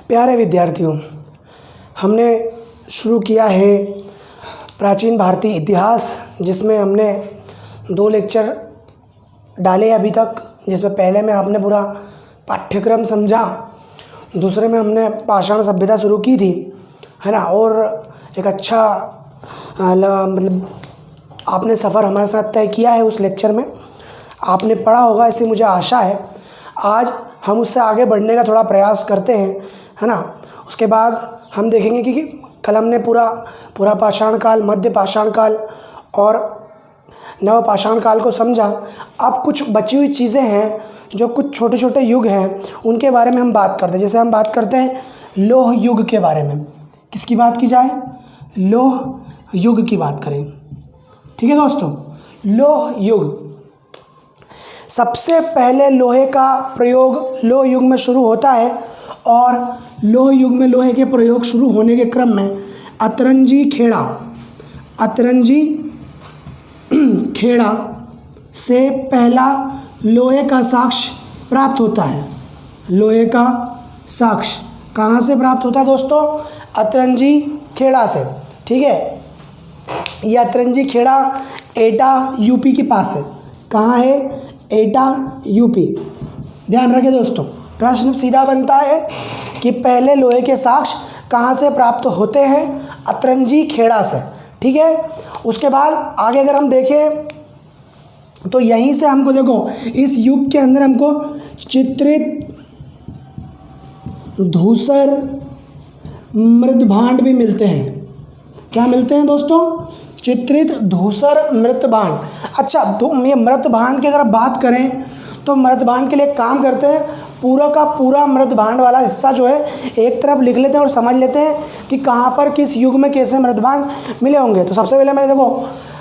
प्यारे विद्यार्थियों, हमने शुरू किया है प्राचीन भारतीय इतिहास, जिसमें हमने 2 लेक्चर डाले अभी तक। जिसमें पहले में आपने पूरा पाठ्यक्रम समझा, दूसरे में हमने पाषाण सभ्यता शुरू की थी, है ना। और एक अच्छा मतलब आपने सफ़र हमारे साथ तय किया है। उस लेक्चर में आपने पढ़ा होगा, ऐसी मुझे आशा है। आज हम उससे आगे बढ़ने का थोड़ा प्रयास करते हैं, है ना। उसके बाद हम देखेंगे कि कल हमने पूरा पाषाण काल, मध्य पाषाण काल और नव पाषाण काल को समझा। अब कुछ बची हुई चीज़ें हैं, जो कुछ छोटे छोटे युग हैं, उनके बारे में हम बात करते हैं। जैसे हम बात करते हैं लोह युग के बारे में। किसकी बात की जाए? लोह युग की बात करें, ठीक है दोस्तों। लोह युग, सबसे पहले लोहे का प्रयोग लोह युग में शुरू होता है। और लोह युग में लोहे के प्रयोग शुरू होने के क्रम में अतरंजी खेड़ा से पहला लोहे का साक्ष्य प्राप्त होता है। लोहे का साक्ष्य कहाँ से प्राप्त होता है दोस्तों? अतरंजी खेड़ा से, ठीक है। यह अतरंजी खेड़ा एटा यूपी के पास है। कहाँ है? एटा यूपी। ध्यान रखें दोस्तों, प्रश्न सीधा बनता है कि पहले लोहे के साक्ष्य कहाँ से प्राप्त होते हैं? अतरंजी खेड़ा से, ठीक है। उसके बाद आगे अगर हम देखें तो यहीं से हमको देखो, इस युग के अंदर हमको चित्रित धूसर मृदभांड भी मिलते हैं। क्या मिलते हैं दोस्तों? चित्रित धूसर मृतभांड। अच्छा, ये मृतभांड की अगर बात करें तो मृतभांड के लिए काम करते हैं, पूरा का पूरा मृतभांड वाला हिस्सा जो है एक तरफ लिख लेते हैं और समझ लेते हैं कि कहाँ पर किस युग में कैसे मृतभांड मिले होंगे। तो सबसे पहले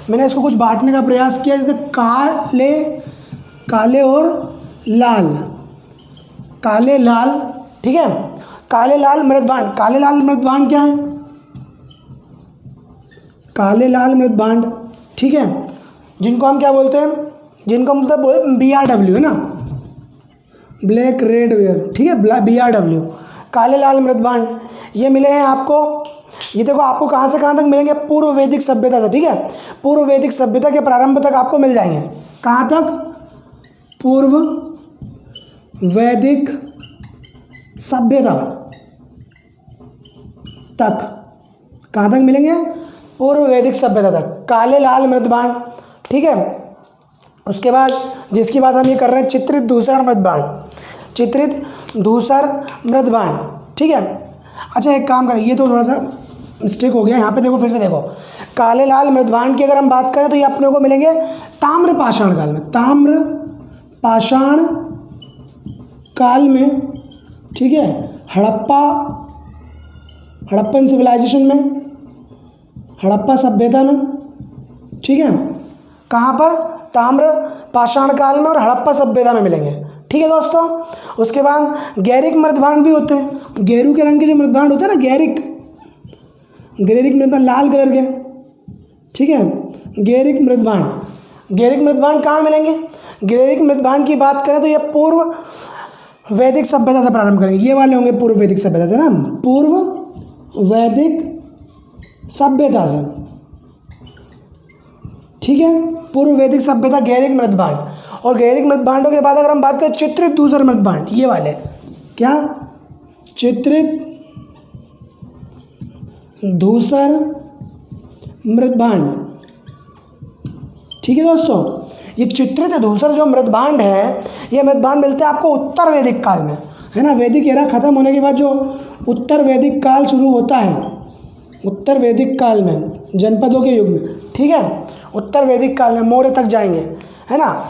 मैंने इसको कुछ बांटने का प्रयास किया, जैसे काले और लाल, ठीक है। काले लाल मृतभांड क्या है? काले लाल मृतभांड, ठीक है। जिनको हम क्या बोलते हैं? जिनको हम मतलब BRW, है ना, ब्लैक रेड वेयर, ठीक है, BRW, काले लाल मृतभांड। ये मिले हैं आपको। ये देखो, आपको कहाँ से कहाँ तक मिलेंगे? पूर्व वैदिक सभ्यता से, ठीक है। पूर्व वैदिक सभ्यता के प्रारंभ तक आपको मिल जाएंगे। कहाँ तक? पूर्व वैदिक सभ्यता तक। कहाँ तक मिलेंगे? पूर्व वैदिक सभ्यता तक, काले लाल मृतभांड, ठीक है। उसके बाद जिसकी बात हम ये कर रहे हैं, चित्रित धूसर मृतभांड, ठीक है। अच्छा, एक काम करें, ये तो थोड़ा सा मिस्टेक हो गया यहाँ पे। देखो, फिर से देखो, काले लाल मृतभांड की अगर हम बात करें तो ये अपने को मिलेंगे ताम्र पाषाण काल में, ठीक है। हड़प्पन सिविलाइजेशन में, हड़प्पा सभ्यता में, ठीक है। कहाँ पर? ताम्र पाषाण काल में और हड़प्पा सभ्यता में मिलेंगे, ठीक है दोस्तों। उसके बाद गैरिक मृतभांड भी होते हैं। गेरू के रंग के जो मृतभांड होते हैं ना, गैरिक मृतभांड, लाल कलर के, ठीक है। गैरिक मृतभांड कहाँ मिलेंगे? गैरिक मृतभांड की बात करें तो ये पूर्व वैदिक सभ्यता से प्रारंभ करेंगे। ये वाले होंगे पूर्व वैदिक सभ्यता से ना, पूर्व वैदिक सभ्यता से, ठीक है। पूर्व वैदिक सभ्यता, गैरिक मृतभांड। और गैरिक मृतभांडों के बाद अगर हम बात करें चित्रित धूसर मृतभांड, ये वाले क्या? चित्रित धूसर मृतभांड, ठीक है दोस्तों। ये चित्रित धूसर जो मृतभांड है, ये मृतभांड मिलते हैं आपको उत्तर वैदिक काल में, है ना। वैदिक एरा खत्म होने के बाद जो उत्तर वैदिक काल शुरू होता है, उत्तर वैदिक काल में, जनपदों के युग में, ठीक है। उत्तर वैदिक काल में मौर्य तक जाएंगे, है ना।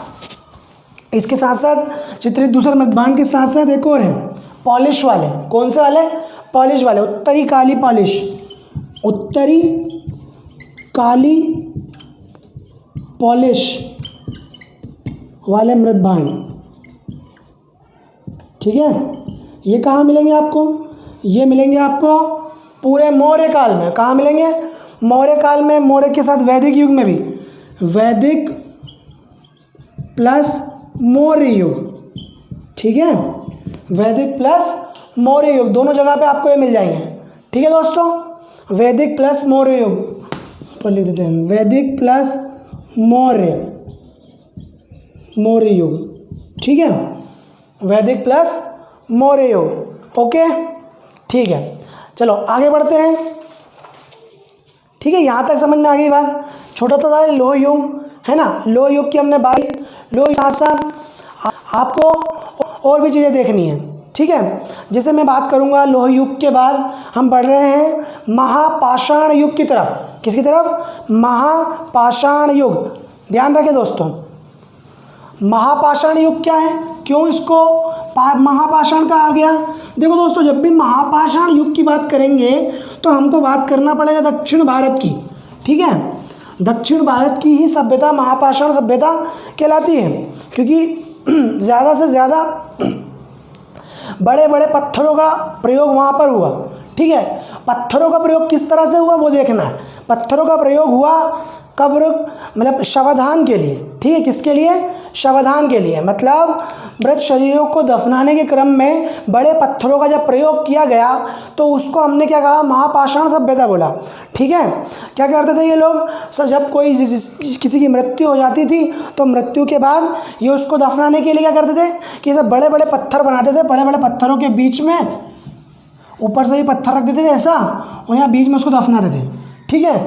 इसके साथ साथ चित्रित धूसर मृतभांड के साथ साथ एक और है, पॉलिश वाले। कौन से वाले? पॉलिश वाले, उत्तरी काली पॉलिश वाले मृतभांड, ठीक है। ये कहाँ मिलेंगे आपको? ये मिलेंगे आपको पूरे मौर्य काल में। कहाँ मिलेंगे? मौर्य काल में। मौर्य के साथ वैदिक युग में भी, वैदिक प्लस मौर्य युग, ठीक है। वैदिक प्लस मौर्य युग, दोनों जगह पे आपको ये मिल जाएंगे। ठीक है दोस्तों, वैदिक प्लस मौर्य युग पर लिख देते हैं, वैदिक प्लस मौर्य युग। ठीक है, वैदिक प्लस मौर्य युग। ओके, ठीक है, चलो आगे बढ़ते हैं। ठीक है, यहाँ तक समझ में आ गई बात। छोटा था लोह युग, है ना, लोह युग की हमने बात, लोह साथ साथ आपको और भी चीज़ें देखनी है। ठीक है, जैसे मैं बात करूँगा लोह युग के बाद हम बढ़ रहे हैं महापाषाण युग की तरफ। किसकी तरफ? महापाषाण युग। ध्यान रखें दोस्तों, महापाषाण युग क्या है, क्यों इसको महापाषाण कहा गया? देखो दोस्तों, जब भी महापाषाण युग की बात करेंगे तो हमको बात करना पड़ेगा दक्षिण भारत की। ठीक है, दक्षिण भारत की ही सभ्यता महापाषाण सभ्यता कहलाती है, क्योंकि ज़्यादा से ज़्यादा बड़े बड़े पत्थरों का प्रयोग वहाँ पर हुआ। ठीक है, पत्थरों का प्रयोग किस तरह से हुआ वो देखना है। पत्थरों का प्रयोग हुआ कब्र मतलब शवदान के लिए। ठीक है, किसके लिए? शवदान के लिए, मतलब मृत शरीरों को दफनाने के क्रम में बड़े पत्थरों का जब प्रयोग किया गया तो उसको हमने क्या कहा? महापाषाण सभ्यता बोला। ठीक है, क्या करते थे ये लोग सब, जब कोई किसी की मृत्यु हो जाती थी तो मृत्यु के बाद ये उसको दफनाने के लिए क्या करते थे कि सब बड़े बड़े पत्थर बनाते थे, बड़े बड़े पत्थरों के बीच में ऊपर से ही पत्थर रख देते थे ऐसा, और यहाँ बीच में उसको दफनाते थे। ठीक है,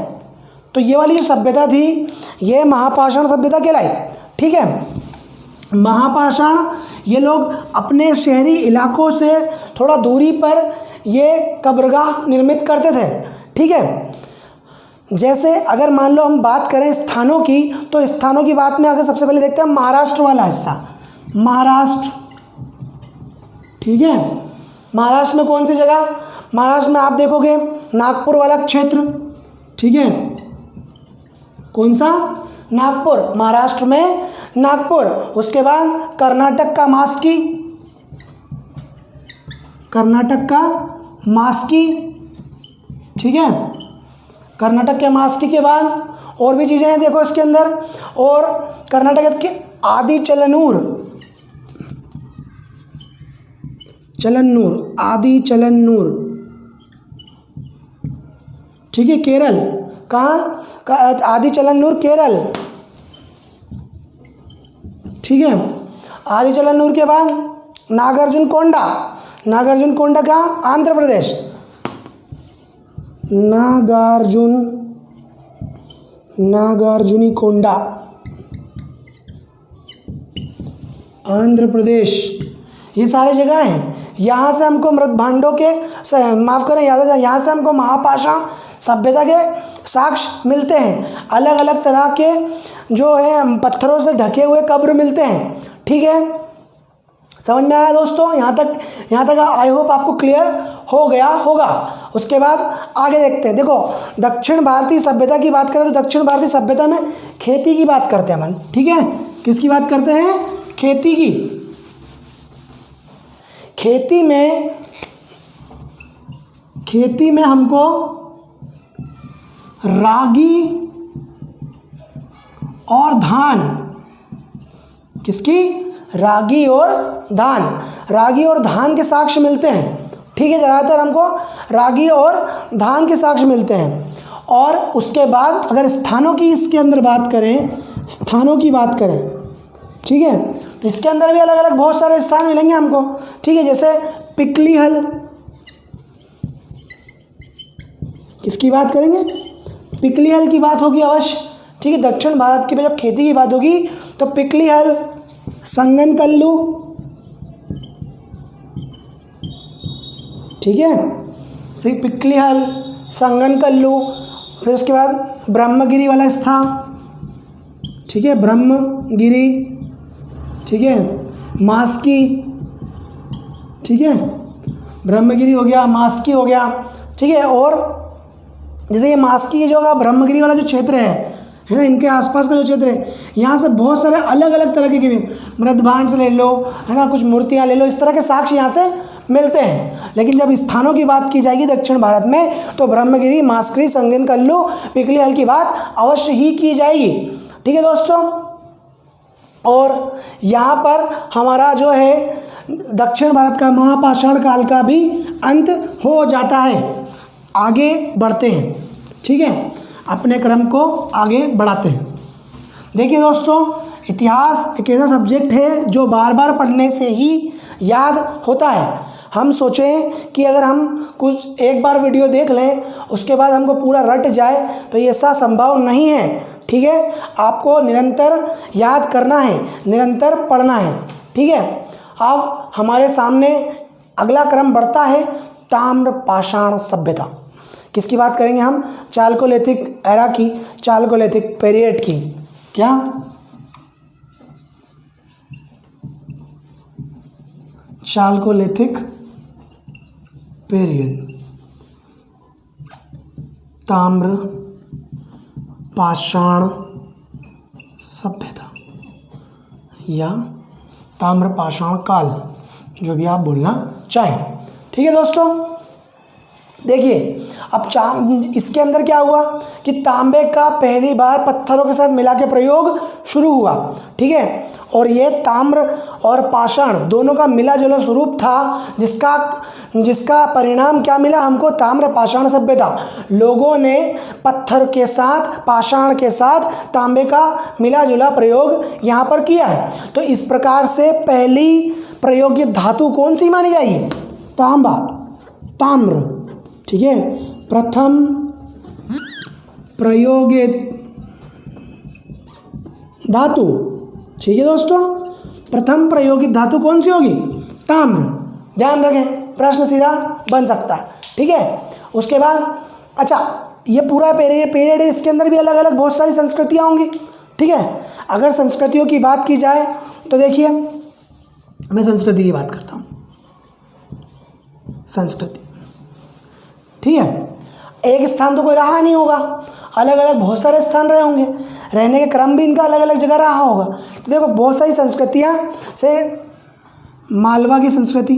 तो ये वाली जो सभ्यता थी ये महापाषाण सभ्यता कहलाई। ठीक है, महापाषाण ये लोग अपने शहरी इलाकों से थोड़ा दूरी पर ये कब्रगाह निर्मित करते थे। ठीक है, जैसे अगर मान लो हम बात करें स्थानों की, तो स्थानों की बात में अगर सबसे पहले देखते हैं महाराष्ट्र वाला हिस्सा, महाराष्ट्र। ठीक है, महाराष्ट्र में कौन सी जगह? महाराष्ट्र में आप देखोगे नागपुर वाला क्षेत्र। ठीक है, कौन सा? नागपुर, महाराष्ट्र में नागपुर। उसके बाद कर्नाटक का मास्की, कर्नाटक का मास्की। ठीक है, कर्नाटक के मास्की के बाद और भी चीज़ें हैं देखो इसके अंदर, और कर्नाटक के आदिचलनूर, आदिचलनूर। ठीक है, केरल, कहाँ? आदिचलनूर केरल। ठीक है, आदिचलनूर के बाद नागार्जुनकोंडा, नागार्जुनकोंडा कहाँ? आंध्र प्रदेश, नागार्जुनीकोंडा आंध्र प्रदेश। ये सारी जगह हैं। यहाँ से हमको मृत भांडों के माफ़ करें यहाँ से हमको महापाषाण सभ्यता के साक्ष्य मिलते हैं। अलग अलग तरह के जो है पत्थरों से ढके हुए कब्र मिलते हैं। ठीक है, समझ में आया दोस्तों? यहाँ तक आई होप आपको क्लियर हो गया होगा। उसके बाद आगे देखते हैं। देखो, दक्षिण भारतीय सभ्यता की बात करें तो दक्षिण भारतीय सभ्यता में खेती की बात करते हैं अपन। ठीक है, किसकी बात करते हैं? खेती की। खेती में हमको रागी और धान, किसकी? रागी और धान के साक्ष्य मिलते हैं। ठीक है, ज़्यादातर हमको रागी और धान के साक्ष्य मिलते हैं। और उसके बाद अगर स्थानों की इसके अंदर बात करें, ठीक है, तो इसके अंदर भी अलग अलग बहुत सारे स्थान मिलेंगे हमको। ठीक है, जैसे पिकलीहल, किसकी बात करेंगे? पिकलीहल की बात होगी अवश्य। ठीक है, दक्षिण भारत की जब खेती की बात होगी तो पिकलीहल, संगनकल्लू। ठीक है, सही, पिकलीहल, संगनकल्लू। फिर उसके बाद ब्रह्मगिरी वाला स्थान। ठीक है, ब्रह्मगिरी। ठीक है, मास्की। ठीक है, ब्रह्मगिरी हो गया, मास्की हो गया। ठीक है, और जैसे ये मास्की की जो ब्रह्मगिरी वाला जो क्षेत्र है ना, इनके आसपास का जो क्षेत्र है, यहाँ से बहुत सारे अलग अलग तरह के मृदभांड से ले लो, है ना, कुछ मूर्तियाँ ले लो, इस तरह के साक्ष्य यहाँ से मिलते हैं। लेकिन जब स्थानों की बात की जाएगी दक्षिण भारत में तो ब्रह्मगिरी, मास्की, संगनकल्लू, पिकलीहल की बात अवश्य ही की जाएगी। ठीक है दोस्तों, और यहाँ पर हमारा जो है दक्षिण भारत का महापाषाण काल का भी अंत हो जाता है। आगे बढ़ते हैं, ठीक है, अपने क्रम को आगे बढ़ाते हैं। देखिए दोस्तों, इतिहास एक ऐसा सब्जेक्ट है जो बार बार पढ़ने से ही याद होता है। हम सोचें कि अगर हम कुछ एक बार वीडियो देख लें उसके बाद हमको पूरा रट जाए तो ये ऐसा संभव नहीं है, ठीक है। आपको निरंतर याद करना है, निरंतर पढ़ना है, ठीक है। अब हमारे सामने अगला क्रम बढ़ता है ताम्र पाषाण सभ्यता। किसकी बात करेंगे हम? चालकोलिथिक एरा की, चालकोलिथिक पीरियड की। क्या? चालकोलिथिक पीरियड, ताम्र पाषाण सभ्यता या ताम्र पाषाण काल, जो भी आप बोलना चाहें, ठीक है दोस्तों। देखिए अब इसके अंदर क्या हुआ कि तांबे का पहली बार पत्थरों के साथ मिला के प्रयोग शुरू हुआ, ठीक है। और ये ताम्र और पाषाण दोनों का मिला जुला स्वरूप था, जिसका परिणाम क्या मिला हमको? ताम्र पाषाण सभ्यता। लोगों ने पत्थर के साथ, पाषाण के साथ तांबे का मिला जुला प्रयोग यहाँ पर किया है। तो इस प्रकार से पहली प्रयोग्य धातु कौन सी मानी जाएगी? तांबा, ताम्र, ठीक है। प्रथम प्रयोगित धातु, ठीक है दोस्तों, प्रथम प्रयोगित धातु कौन सी होगी? ताम्र। ध्यान रखें, प्रश्न सीधा बन सकता है, ठीक है। उसके बाद अच्छा, ये पूरा पीरियड है, इसके अंदर भी अलग अलग बहुत सारी संस्कृतियाँ होंगी, ठीक है। अगर संस्कृतियों की बात की जाए तो देखिए, मैं संस्कृति की बात करता हूँ। संस्कृति, ठीक है। एक स्थान तो कोई रहा नहीं होगा, अलग अलग बहुत सारे स्थान रहे होंगे, रहने के क्रम भी इनका अलग अलग जगह रहा होगा। तो देखो बहुत सारी संस्कृतियाँ से मालवा की संस्कृति,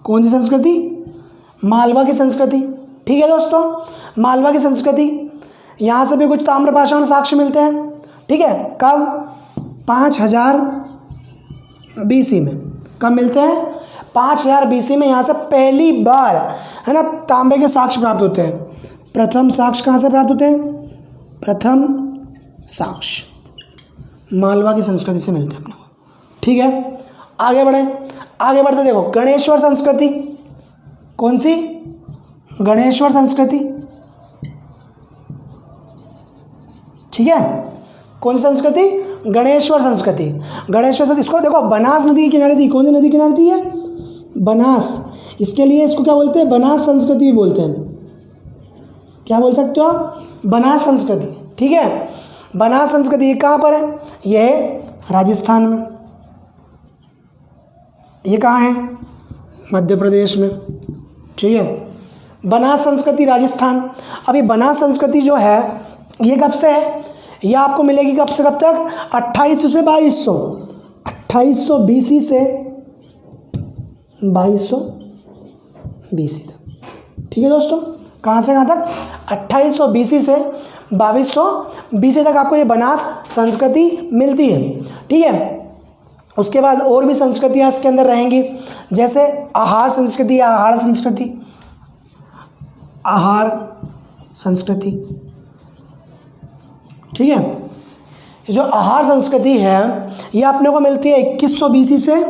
कौन सी संस्कृति? मालवा की संस्कृति, ठीक है दोस्तों। मालवा की संस्कृति, यहाँ से भी कुछ ताम्र पाषाण साक्ष्य मिलते हैं, ठीक है। कब? 5000 BC में। कब मिलते हैं? 5000 BC में यहाँ से पहली बार, है ना, तांबे के साक्ष्य प्राप्त होते हैं। प्रथम साक्ष्य कहाँ से प्राप्त होते हैं? प्रथम साक्ष्य मालवा की संस्कृति से मिलते हैं अपने को, ठीक है। आगे बढ़ते देखो, गणेश्वर संस्कृति, कौन सी? गणेश्वर संस्कृति, ठीक है। कौन सी संस्कृति? गणेश्वर संस्कृति। गणेश्वर संस्कृति, इसको देखो बनास नदी के किनारे थी। कौन सी नदी किनारे थी? ये बनास। इसके लिए इसको क्या बोलते हैं? बनास संस्कृति भी बोलते हैं। क्या बोल सकते हो आप? बनास संस्कृति, ठीक है। बनास संस्कृति कहाँ पर है? यह है राजस्थान में। ये कहाँ है? मध्य प्रदेश में, ठीक है। बनास संस्कृति राजस्थान। अभी बनास संस्कृति जो है ये कब से है? ये आपको मिलेगी कब से कब तक? 2800 से 2200, 2800 BC से 2200 BC तक, ठीक है दोस्तों। कहाँ से कहाँ तक? 2800 BC से 2200 BC तक आपको ये बनास संस्कृति मिलती है, ठीक है। उसके बाद और भी संस्कृतियाँ इसके अंदर रहेंगी, जैसे आहार संस्कृति या आहार संस्कृति, आहार संस्कृति, ठीक है। ये जो आहार संस्कृति है ये अपने को मिलती है 2100 BC से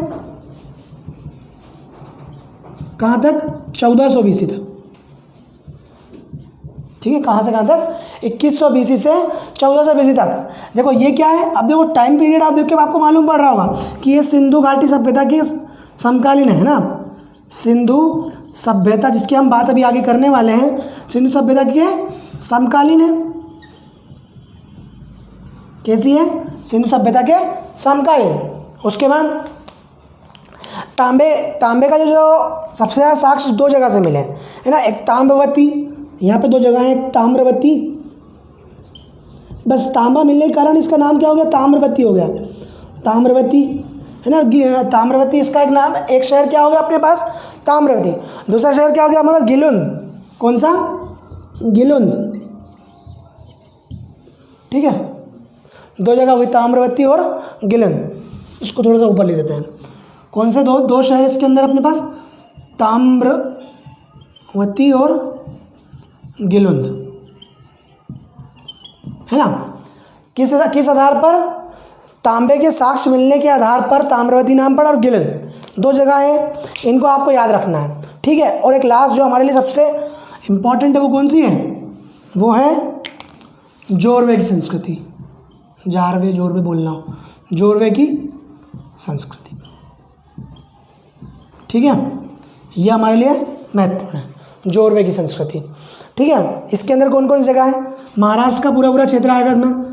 कहाँ तक? 1400 BC तक, ठीक है। कहाँ से कहाँ तक? 2100 BC से 1400 BC तक। देखो ये क्या है? अब देखो टाइम पीरियड आप देख के आपको मालूम पड़ रहा होगा कि ये सिंधु घाटी सभ्यता की समकालीन है ना। सिंधु सभ्यता जिसकी हम बात अभी आगे करने वाले हैं, सिंधु सभ्यता की है समकालीन है। कैसी है? सिंधु सभ्यता के समकालीन। उसके बाद तांबे का जो सबसे ज़्यादा साक्ष्य दो जगह से मिले हैं, है ना। एक ताम्रवती, यहाँ पे दो जगह है, एक ताम्रवती। बस तांबा मिलने के कारण इसका नाम क्या हो गया? ताम्रवती हो गया। ताम्रवती, है ना। ताम्रवती इसका एक नाम, एक शहर क्या हो गया अपने पास? ताम्रवती। दूसरा शहर क्या हो गया हमारे पास? गिलुंद। कौन सा? गिलुंद, ठीक है। दो जगह हुई ताम्रवती और गिलंद। इसको थोड़ा सा ऊपर लिख देते हैं। कौन से दो शहर इसके अंदर अपने पास? ताम्रवती और गिलंद, है ना। किस आधार पर? तांबे के साक्ष्य मिलने के आधार पर ताम्रवती नाम पड़ा और गिलंद, दो जगह है, इनको आपको याद रखना है, ठीक है। और एक लास्ट जो हमारे लिए सबसे इम्पॉर्टेंट है वो कौन सी है? वो है जोरवे की संस्कृति। जोरवे बोलना हो, जोरवे की संस्कृति, ठीक है। ये हमारे लिए महत्वपूर्ण है, जोरवे की संस्कृति, ठीक है। इसके अंदर कौन कौन सी जगह है? महाराष्ट्र का पूरा क्षेत्र आएगा इसमें।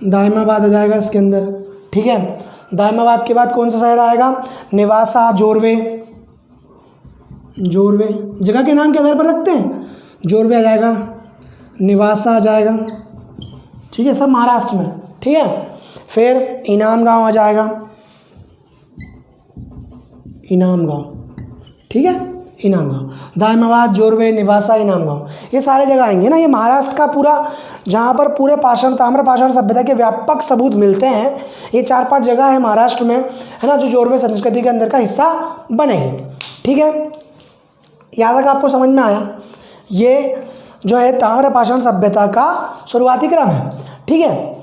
दायमाबाद आ जाएगा इसके अंदर, ठीक है। दायमाबाद के बाद कौन सा शहर आएगा? नेवासा, जोरवे जगह के नाम के आधार पर रखते हैं। जोरवे आ जाएगा, नेवासा आ जाएगा, ठीक है, सब महाराष्ट्र में, ठीक है। फिर इनाम गांव आ जाएगा, इनाम गांव, ठीक है, इनाम गांव। दायमाबाद, जोरवे, नेवासा, इनाम गांव, ये सारे जगह आएंगे ना। ये महाराष्ट्र का पूरा, जहाँ पर पूरे ताम्र पाषाण सभ्यता के व्यापक सबूत मिलते हैं, ये 4-5 जगह है महाराष्ट्र में, है ना, जो जोरवे संस्कृति के अंदर का हिस्सा बनेगी, ठीक है। यहाँ तक आपको समझ में आया? ये जो है ताम्र पाषाण सभ्यता का शुरुआती क्रम है, ठीक है।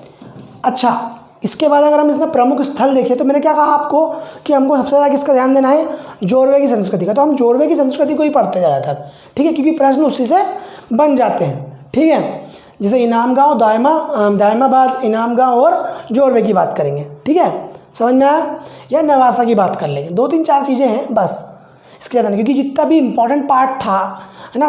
अच्छा, इसके बाद अगर हम इसमें प्रमुख स्थल देखें तो मैंने क्या कहा आपको कि हमको सबसे ज़्यादा किसका ध्यान देना है? जोरवे की संस्कृति का। तो हम जोरवे की संस्कृति को ही पढ़ते ज़्यादातर, ठीक है, क्योंकि प्रश्न उसी से बन जाते हैं, ठीक है। जैसे इनाम गाँव, दायमाबाद, इनाम गाँव और जोरवे की बात करेंगे, ठीक है, समझ में आया? या नेवासा की बात कर लेंगे। 2-3-4 चीज़ें हैं बस, इसके ज़्यादा नहीं, क्योंकि जितना भी इम्पोर्टेंट पार्ट था, है ना,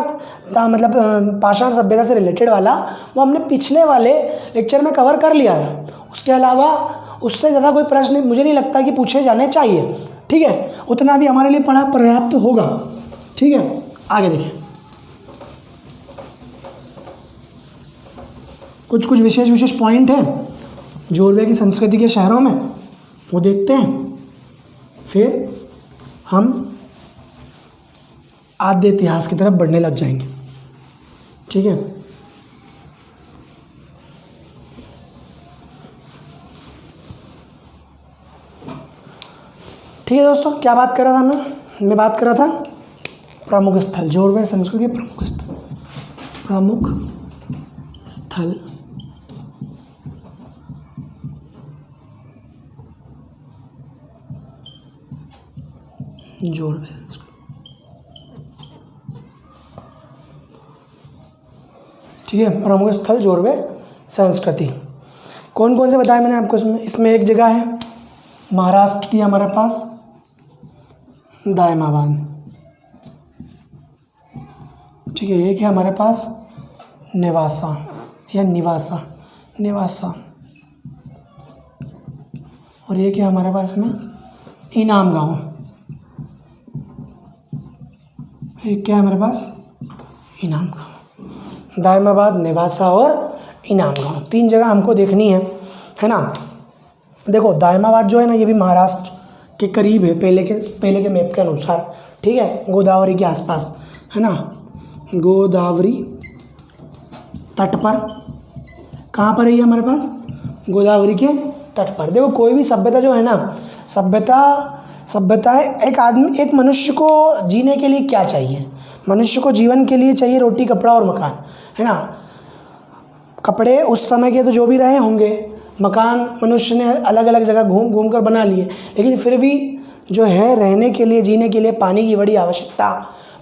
मतलब पाषाण सभ्यता से रिलेटेड वाला, वो हमने पिछले वाले लेक्चर में कवर कर लिया था। उसके अलावा उससे ज़्यादा कोई प्रश्न मुझे नहीं लगता कि पूछे जाने चाहिए, ठीक है। उतना भी हमारे लिए पढ़ा पर्याप्त होगा, ठीक है। आगे देखिए, कुछ विशेष पॉइंट हैं जोरवे की संस्कृति के शहरों में, वो देखते हैं, फिर हम आद्य इतिहास की तरफ बढ़ने लग जाएंगे, ठीक है। ठीक है दोस्तों, क्या बात कर रहा था मैं बात कर रहा था प्रमुख स्थल, जोरवे संस्कृति के प्रमुख स्थल जोरवे, ठीक है, प्रमुख स्थल जोरवे संस्कृति। कौन कौन से बताया मैंने आपको? इसमें एक जगह है महाराष्ट्र की हमारे पास, दायमाबाद, ठीक है। एक है हमारे पास नेवासा या नेवासा, और एक है हमारे पास में इनाम गांव। एक क्या है हमारे पास? इनाम गांव। दायमाबाद, नेवासा और इनाम गांव, 3 जगह हमको देखनी है ना। देखो, दायमाबाद जो है ना, ये भी महाराष्ट्र के करीब है पहले के मैप के अनुसार, ठीक है, गोदावरी के आसपास, है ना, गोदावरी तट पर। कहाँ पर है ये हमारे पास? गोदावरी के तट पर। देखो, कोई भी सभ्यता जो है ना, सभ्यता है, एक मनुष्य को जीने के लिए क्या चाहिए? मनुष्य को जीवन के लिए चाहिए रोटी, कपड़ा और मकान, है ना। कपड़े उस समय के तो जो भी रहे होंगे, मकान मनुष्य ने अलग अलग जगह घूम कर बना लिए, लेकिन फिर भी जो है रहने के लिए, जीने के लिए पानी की बड़ी आवश्यकता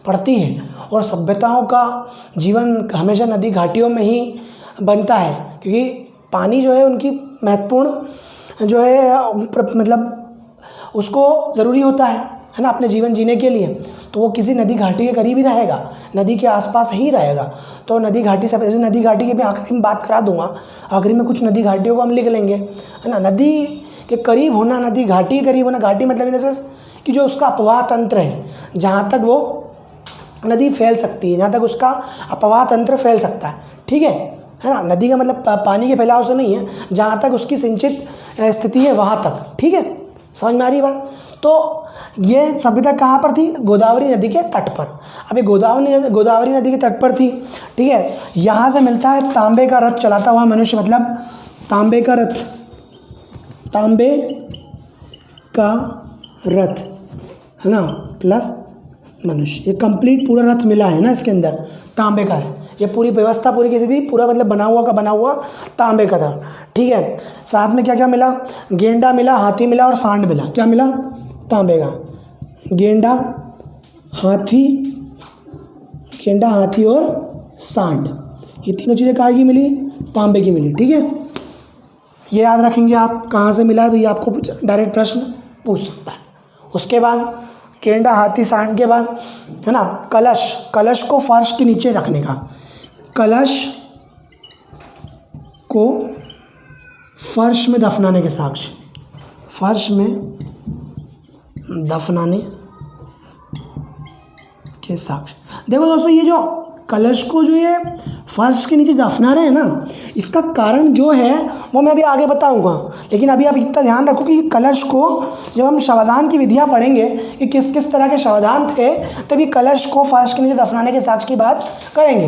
पड़ती है। और सभ्यताओं का जीवन हमेशा नदी घाटियों में ही बनता है, क्योंकि पानी जो है उनकी महत्वपूर्ण जो है मतलब उसको ज़रूरी होता है ना, अपने जीवन जीने के लिए। तो वो किसी नदी घाटी के करीब ही रहेगा, नदी के आसपास ही रहेगा। तो नदी घाटी से, जैसे नदी घाटी की मैं आखिरी में बात करा दूंगा, आखिरी में कुछ नदी घाटियों को हम लिख लेंगे, है ना। नदी के करीब होना, नदी घाटी के करीब होना, घाटी मतलब इन द सेंस कि जो उसका अपवाह तंत्र है, जहाँ तक वो नदी फैल सकती है, जहाँ तक उसका अपवाह तंत्र फैल सकता है, ठीक है ना। नदी का मतलब पानी के फैलाव से नहीं है, जहाँ तक उसकी सिंचित स्थिति है वहाँ तक, ठीक है, समझ में आ रही बात। तो ये सभ्यता कहाँ पर थी? गोदावरी नदी के तट पर। अभी गोदावरी नदी के तट पर थी, ठीक है। यहाँ से मिलता है तांबे का रथ चलाता हुआ मनुष्य, मतलब तांबे का रथ, तांबे का रथ है ना, प्लस मनुष्य। ये कंप्लीट पूरा रथ मिला है ना, इसके अंदर तांबे का है। ये पूरी व्यवस्था पूरी कैसी थी? पूरा मतलब बना हुआ तांबे का था, ठीक है। साथ में क्या क्या मिला? गेंडा मिला, हाथी मिला और सांड मिला। क्या मिला? तांबे का गेंडा, हाथी और सांड। ये तीनों चीज़ें कहाँ की मिली? तांबे की मिली, ठीक है। ये याद रखेंगे आप, कहाँ से मिला है तो ये आपको डायरेक्ट प्रश्न पूछ सकता है। उसके बाद गेंडा, हाथी, सांड के बाद है ना कलश को फर्श के नीचे रखने का, कलश को फर्श में दफनाने के साक्ष्य, फर्श में दफनाने के साक्ष्य। देखो दोस्तों, ये जो कलश को जो ये फर्श के नीचे दफना रहे हैं ना, इसका कारण जो है वो मैं अभी आगे बताऊंगा। लेकिन अभी आप इतना ध्यान रखो कि कलश को जब हम शवदान की विधियां पढ़ेंगे कि किस किस तरह के शवदान थे, तभी कलश को फर्श के नीचे दफनाने के साक्ष्य की बात करेंगे,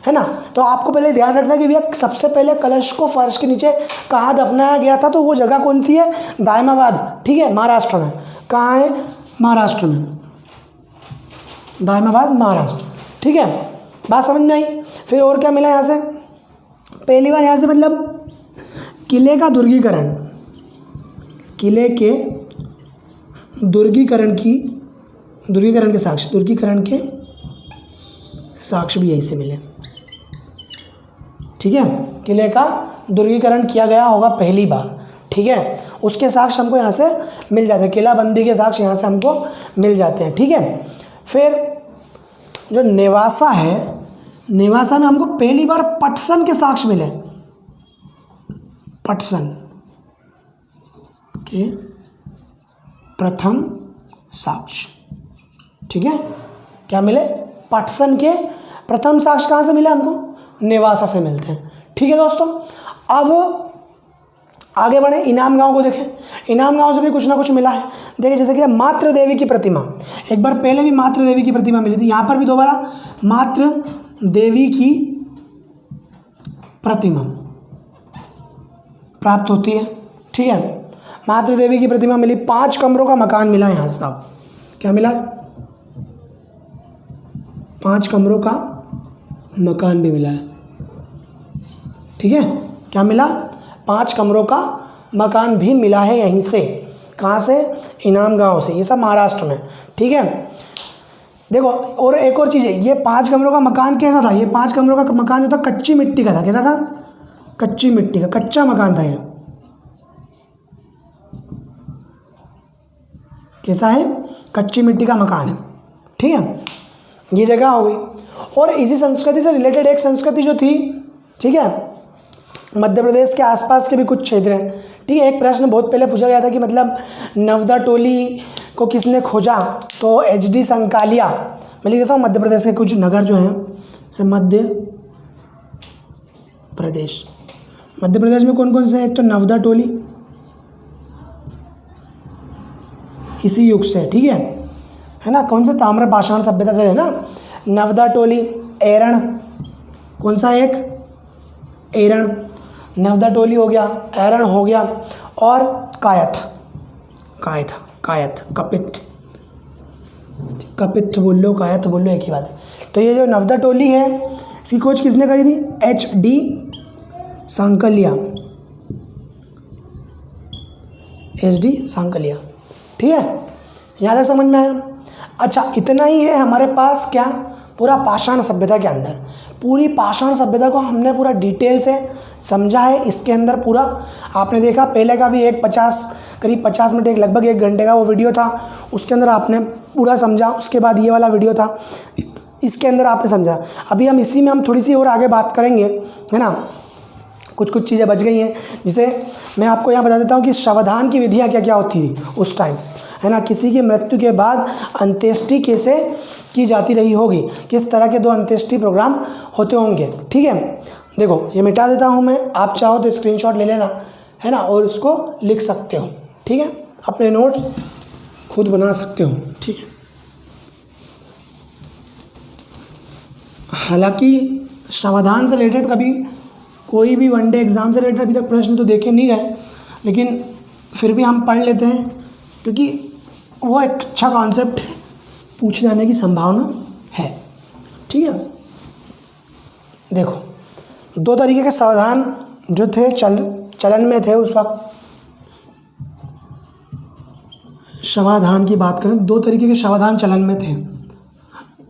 है ना। तो आपको पहले ध्यान रखना कि भैया सबसे पहले कलश को फर्श के नीचे कहाँ दफनाया गया था, तो वो जगह कौन सी है? दायमाबाद, ठीक है, महाराष्ट्र में। कहाँ है? महाराष्ट्र में, दायमाबाद, महाराष्ट्र, ठीक है। बात समझ में आई? फिर और क्या मिला यहाँ से? पहली बार यहाँ से मतलब किले का दुर्गीकरण, किले के दुर्गीकरण के साक्ष्य भी यहीं से मिले, ठीक है। किले का दुर्गीकरण किया गया होगा पहली बार, ठीक है। उसके साक्ष्य हमको यहाँ से मिल जाते हैं, किलाबंदी के साक्ष्य यहाँ से हमको मिल जाते हैं, ठीक है। फिर जो नेवासा है, नेवासा में हमको पहली बार पटसन के साक्ष्य मिले, पटसन के प्रथम साक्ष्य, ठीक है। क्या मिले? पटसन के प्रथम साक्ष्य कहाँ से मिले हमको? नेवासा से मिलते हैं, ठीक है दोस्तों। अब आगे बढ़े, इनाम गांव को देखें। इनाम गांव से भी कुछ ना कुछ मिला है। देखिए जैसे कि मातृ देवी की प्रतिमा, एक बार पहले भी मातृ देवी की प्रतिमा मिली थी, यहाँ पर भी दोबारा मातृ देवी की प्रतिमा प्राप्त होती है, ठीक है। मातृ देवी की प्रतिमा मिली, 5 कमरों का मकान मिला यहाँ से। अब क्या मिला? 5 कमरों का मकान भी मिला है, ठीक है। क्या मिला? 5 कमरों का मकान भी मिला है यहीं से। कहाँ से? इनाम गांव से। ये सब महाराष्ट्र में, ठीक है। देखो और एक और चीज़ है, ये 5 कमरों का मकान कैसा था? ये 5 कमरों का मकान जो था कच्ची मिट्टी का था। कैसा था? कच्ची मिट्टी का, कच्चा मकान था ये। कैसा है? कच्ची मिट्टी का मकान है, ठीक है। ये जगह हो गई। और इसी संस्कृति से रिलेटेड एक संस्कृति जो थी, ठीक है, मध्य प्रदेश के आसपास के भी कुछ क्षेत्र हैं, ठीक है। एक प्रश्न बहुत पहले पूछा गया था कि मतलब नवदा टोली को किसने खोजा? तो HD संकालिया। मैं लिख देता हूँ मध्य प्रदेश के कुछ नगर जो हैं, जैसे मध्य प्रदेश में कौन कौन से हैं? एक तो नवदा टोली, इसी युग से, ठीक है ना। कौन से? ताम्र पाषाण सभ्यता से है ना, नवदा टोली। एरण, कौन सा? एक एरण, नवदा टोली हो गया, एरण हो गया, और कपित्थ बोल लो, कायथ बोल लो, एक ही बात है। तो ये जो नवदा टोली है, इसकी खोज किसने करी थी? HD सांकलिया, ठीक है। यहाँ तक समझ में आया? अच्छा, इतना ही है हमारे पास क्या? पूरा पाषाण सभ्यता के अंदर, पूरी पाषाण सभ्यता को हमने पूरा डिटेल से समझा है। इसके अंदर पूरा आपने देखा, पहले का भी करीब 50 मिनट, एक लगभग 1 घंटे का वो वीडियो था, उसके अंदर आपने पूरा समझा। उसके बाद ये वाला वीडियो था, इसके अंदर आपने समझा। अभी हम इसी में हम थोड़ी सी और आगे बात करेंगे, है ना। कुछ चीज़ें बच गई हैं, जिसे मैं आपको यहाँ बता देता हूँ कि शवदान की विधियाँ क्या क्या होती थी उस टाइम, है ना। किसी की मृत्यु के बाद अंत्येष्टि कैसे की जाती रही होगी, किस तरह के 2 अंत्येष्टि प्रोग्राम होते होंगे, ठीक है। देखो ये मिटा देता हूँ मैं, आप चाहो तो स्क्रीनशॉट ले लेना, है ना, और उसको लिख सकते हो, ठीक है। अपने नोट्स खुद बना सकते हो, ठीक है। हालांकि समाधान से रिलेटेड कभी कोई भी वनडे एग्ज़ाम से रिलेटेड अभी तक प्रश्न तो देखे नहीं गए, लेकिन फिर भी हम पढ़ लेते हैं क्योंकि वो एक अच्छा कॉन्सेप्ट है, पूछे जाने की संभावना है, ठीक है। देखो 2 तरीके के समाधान जो थे चलन में थे उस वक्त, समाधान की बात करें 2 तरीके के समाधान चलन में थे,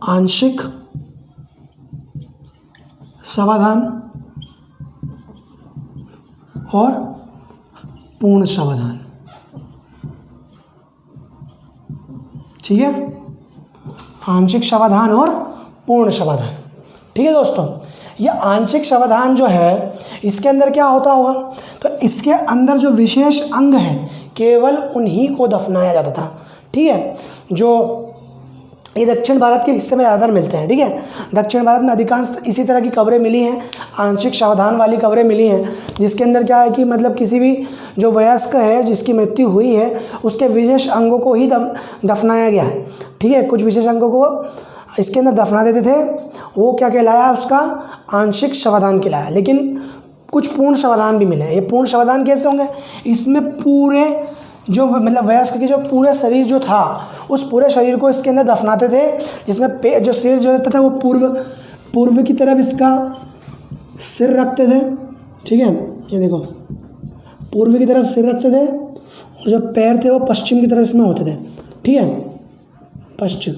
आंशिक समाधान और पूर्ण समाधान, ठीक है। आंशिक समाधान और पूर्ण समाधान, ठीक है दोस्तों। ये आंशिक समाधान जो है इसके अंदर क्या होता होगा, तो इसके अंदर जो विशेष अंग है केवल उन्हीं को दफनाया जाता था, ठीक है। जो ये दक्षिण भारत के हिस्से में ज़्यादातर मिलते हैं, ठीक है। दक्षिण भारत में अधिकांश इसी तरह की कब्रें मिली हैं, आंशिक समाधान वाली कब्रें मिली हैं, जिसके अंदर क्या है कि मतलब किसी भी जो वयस्क है जिसकी मृत्यु हुई है उसके विशेष अंगों को ही दफनाया गया है, ठीक है। कुछ विशेष अंगों को इसके अंदर दफना देते थे, वो क्या कहलाया, उसका आंशिक समाधान कहलाया। लेकिन कुछ पूर्ण समाधान भी मिले। ये पूर्ण समाधान कैसे होंगे, इसमें पूरे जो मतलब वयस्क के जो पूरे शरीर जो था उस पूरे शरीर को इसके अंदर दफनाते थे, जिसमें जो सिर जो रहता था वो पूर्व की तरफ इसका सिर रखते थे, ठीक है। ये देखो पूर्व की तरफ सिर रखते थे और जो पैर थे वो पश्चिम की तरफ इसमें होते थे, ठीक है। पश्चिम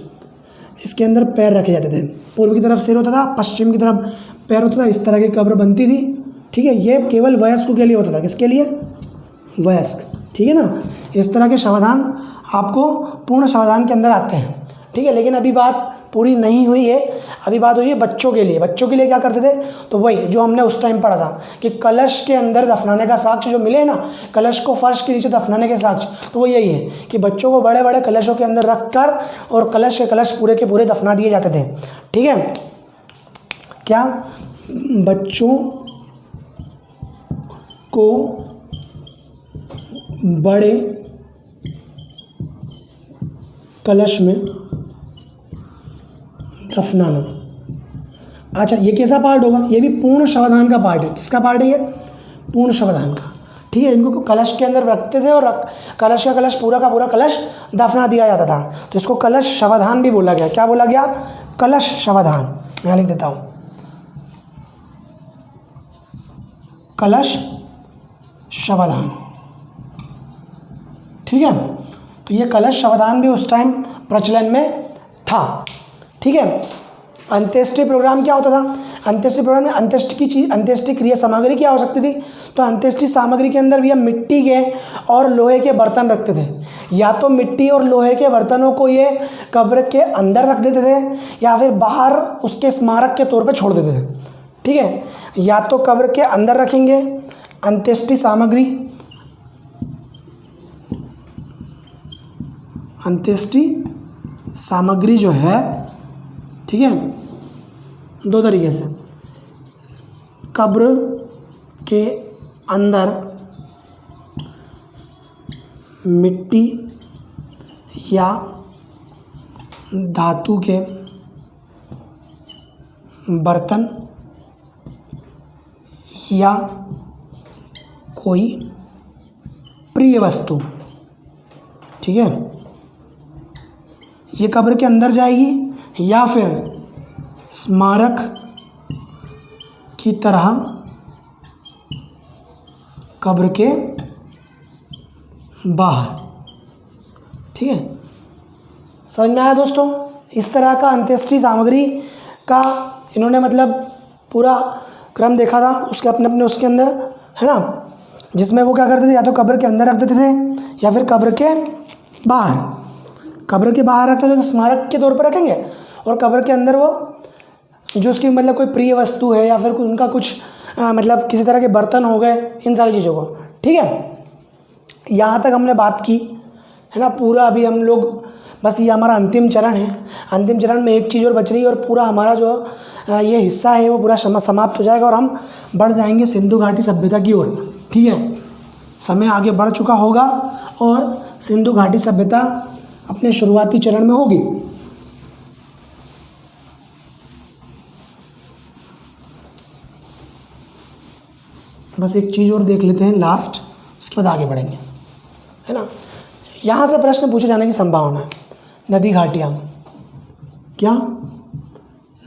इसके अंदर पैर रखे जाते थे, पूर्व की तरफ सिर होता था, पश्चिम की तरफ पैर होता था, इस तरह की कब्र बनती थी, ठीक है। ये केवल वयस्क के लिए होता था, किसके लिए, वयस्क, ठीक है ना। इस तरह के समाधान आपको पूर्ण समाधान के अंदर आते हैं, ठीक है। लेकिन अभी बात पूरी नहीं हुई है, अभी बात हुई है बच्चों के लिए। बच्चों के लिए क्या करते थे, तो वही जो हमने उस टाइम पढ़ा था कि कलश के अंदर दफनाने का साक्ष्य जो मिले ना, कलश को फर्श के नीचे दफनाने के साक्ष्य, तो वो यही है कि बच्चों को बड़े बड़े कलशों के अंदर रख कर और कलश के कलश पूरे के पूरे दफना दिए जाते थे, ठीक है। क्या बच्चों को बड़े कलश में दफनाना। अच्छा, ये कैसा पार्ट होगा, ये भी पूर्ण समाधान का पार्ट है। किसका पार्ट है ये, पूर्ण समाधान का, ठीक है। इनको कलश के अंदर रखते थे और कलश का कलश पूरा का पूरा कलश दफना दिया जाता था, तो इसको कलश समाधान भी बोला गया। क्या बोला गया, कलश समाधान। मैं लिख देता हूँ, कलश समाधान, ठीक है। तो ये कलश समाधान भी उस टाइम प्रचलन में था, ठीक है। अंत्येष्टि प्रोग्राम क्या होता था, अंत्येष्टि प्रोग्राम में अंत्येष्टि क्रिया सामग्री क्या हो सकती थी, तो अंत्येष्टि सामग्री के अंदर भी हम मिट्टी के और लोहे के बर्तन रखते थे। या तो मिट्टी और लोहे के बर्तनों को ये कब्र के अंदर रख देते थे या फिर बाहर उसके स्मारक के तौर पे छोड़ देते थे, ठीक है। या तो कब्र के अंदर रखेंगे अंत्येष्टि सामग्री, अंत्येष्टि सामग्री जो है, ठीक है, 2 तरीके से, कब्र के अंदर मिट्टी या धातु के बर्तन या कोई प्रिय वस्तु, ठीक है, ये कब्र के अंदर जाएगी या फिर स्मारक की तरह कब्र के बाहर, ठीक है। समझ में आया दोस्तों, इस तरह का अंत्येष्टि सामग्री का इन्होंने मतलब पूरा क्रम देखा था उसके अपने उसके अंदर, है ना, जिसमें वो क्या करते थे, या तो कब्र के अंदर रख देते थे या फिर कब्र के बाहर। कब्र के बाहर रखते थे तो स्मारक के तौर पर रखेंगे, और कब्र के अंदर वो जो उसकी मतलब कोई प्रिय वस्तु है या फिर उनका कुछ मतलब किसी तरह के बर्तन हो गए, इन सारी चीज़ों को, ठीक है। यहाँ तक हमने बात की, है ना, पूरा अभी हम लोग बस ये हमारा अंतिम चरण है। अंतिम चरण में एक चीज़ और बच रही है और पूरा हमारा जो ये हिस्सा है वो पूरा समाप्त हो जाएगा और हम बढ़ जाएंगे सिंधु घाटी सभ्यता की ओर, ठीक है। समय आगे बढ़ चुका होगा और सिंधु घाटी सभ्यता अपने शुरुआती चरण में होगी। बस एक चीज़ और देख लेते हैं लास्ट, उसके बाद आगे बढ़ेंगे, है ना। यहाँ से प्रश्न पूछे जाने की संभावना है। नदी घाटियाँ, क्या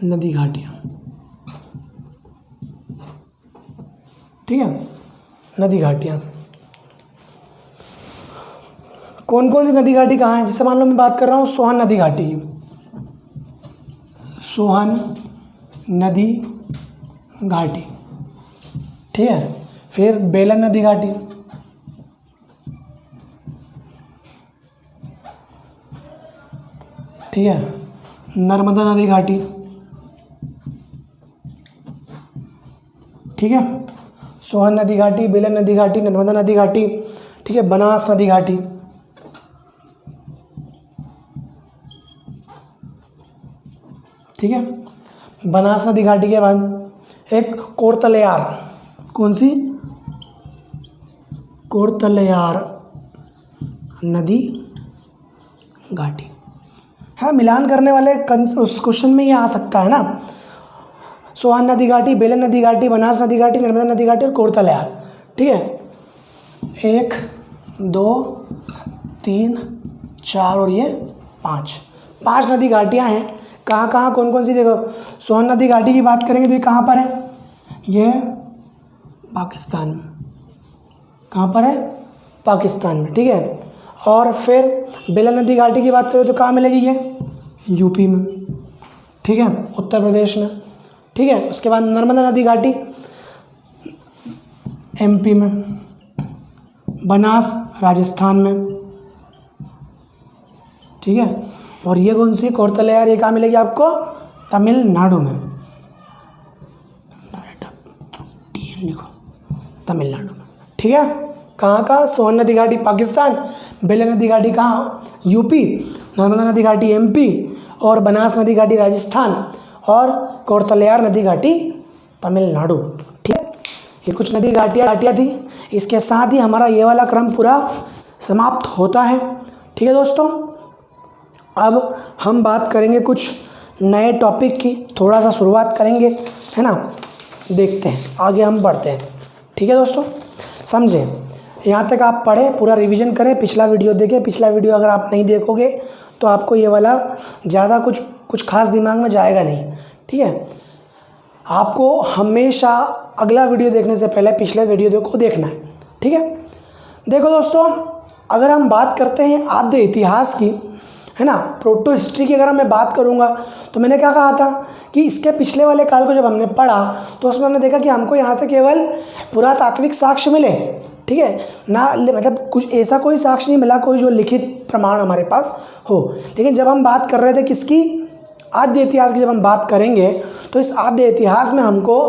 नदी घाटियाँ, ठीक है, नदी घाटियाँ। कौन कौन सी नदी घाटी कहाँ है? जैसे मान लो मैं बात कर रहा हूँ सोहन नदी घाटी की, सोहन नदी घाटी, ठीक है। फिर बेलन नदी घाटी, ठीक है। नर्मदा नदी घाटी, ठीक है। सोहन नदी घाटी, बेलन नदी घाटी, नर्मदा नदी घाटी, ठीक है। बनास नदी घाटी, ठीक है। बनास नदी घाटी के बाद एक कोरतलयार, कौन सी? कोरतलयार नदी घाटी, हाँ। मिलान करने वाले उस क्वेश्चन में ये आ सकता है ना, सोहन नदी घाटी, बेलन नदी घाटी, बनास नदी घाटी, नर्मदा नदी घाटी और कोरतलयार, ठीक है। 1 2 3 4 और ये 5 नदी घाटियाँ हैं। कहाँ कहाँ कौन कौन सी? देखो, सोहन नदी घाटी की बात करेंगे तो ये कहाँ पर है? ये पाकिस्तान में। कहाँ पर है? पाकिस्तान में, ठीक है। और फिर बेलन नदी घाटी की बात करें तो कहाँ मिलेगी? ये यूपी में, ठीक है, उत्तर प्रदेश में, ठीक है। उसके बाद नर्मदा नदी घाटी एमपी में, बनास राजस्थान में, ठीक है। और ये कौन सी? कोरतलयार, ये कहाँ मिलेगी आपको? तमिलनाडु में, लिखो तमिलनाडु में, ठीक है। कहाँ का? सोहन नदी घाटी पाकिस्तान, बेलन नदी घाटी कहाँ? यूपी, नर्मदा नदी घाटी एमपी और बनास नदी घाटी राजस्थान और कोरतलयार नदी घाटी तमिलनाडु, ठीक है। ये कुछ नदी घाटियाँ थी। इसके साथ ही हमारा ये वाला क्रम पूरा समाप्त होता है, ठीक है दोस्तों। अब हम बात करेंगे कुछ नए टॉपिक की, थोड़ा सा शुरुआत करेंगे, है ना। देखते हैं आगे हम बढ़ते हैं, ठीक है दोस्तों। समझें, यहाँ तक आप पढ़ें, पूरा रिवीजन करें, पिछला वीडियो देखें। पिछला वीडियो अगर आप नहीं देखोगे तो आपको ये वाला ज़्यादा कुछ खास दिमाग में जाएगा नहीं, ठीक है। आपको हमेशा अगला वीडियो देखने से पहले पिछले वीडियो को देखना है, ठीक है। देखो दोस्तों, अगर हम बात करते हैं आद्य इतिहास की, है ना, प्रोटो हिस्ट्री की अगर मैं बात करूँगा तो मैंने क्या कहा था कि इसके पिछले वाले काल को जब हमने पढ़ा तो उसमें हमने देखा कि हमको यहाँ से केवल पुरातात्विक साक्ष्य मिले, ठीक है ना, मतलब कुछ ऐसा कोई साक्ष्य नहीं मिला कोई जो लिखित प्रमाण हमारे पास हो। लेकिन जब हम बात कर रहे थे किसकी? आद्य इतिहास की जब हम बात करेंगे तो इस आद्य इतिहास में हमको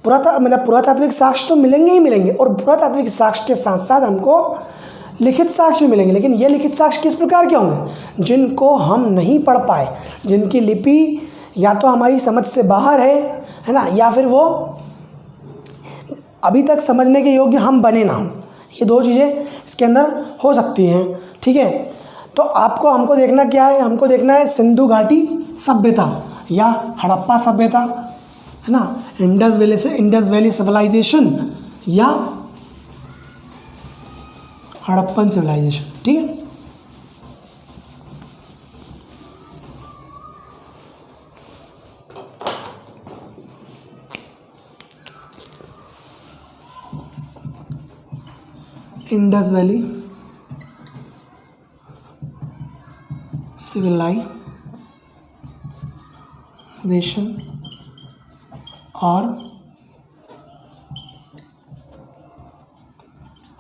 पुरातात्विक साक्ष्य तो मिलेंगे ही मिलेंगे, और पुरातात्विक साक्ष्य के साथ साथ हमको लिखित साक्ष्य भी मिलेंगे। लेकिन ये लिखित साक्ष्य किस प्रकार के होंगे? जिनको हम नहीं पढ़ पाए, जिनकी लिपि या तो हमारी समझ से बाहर है ना, या फिर वो अभी तक समझने के योग्य हम बने ना हों। ये दो चीज़ें इसके अंदर हो सकती हैं, ठीक है। तो हमको देखना क्या है? हमको देखना है सिंधु घाटी सभ्यता या हड़प्पा सभ्यता, है ना, इंडस वैली सिविलाइजेशन या हड़प्पन सिविलाइजेशन, ठीक है। इंडस वैली सिविलाइजेशन और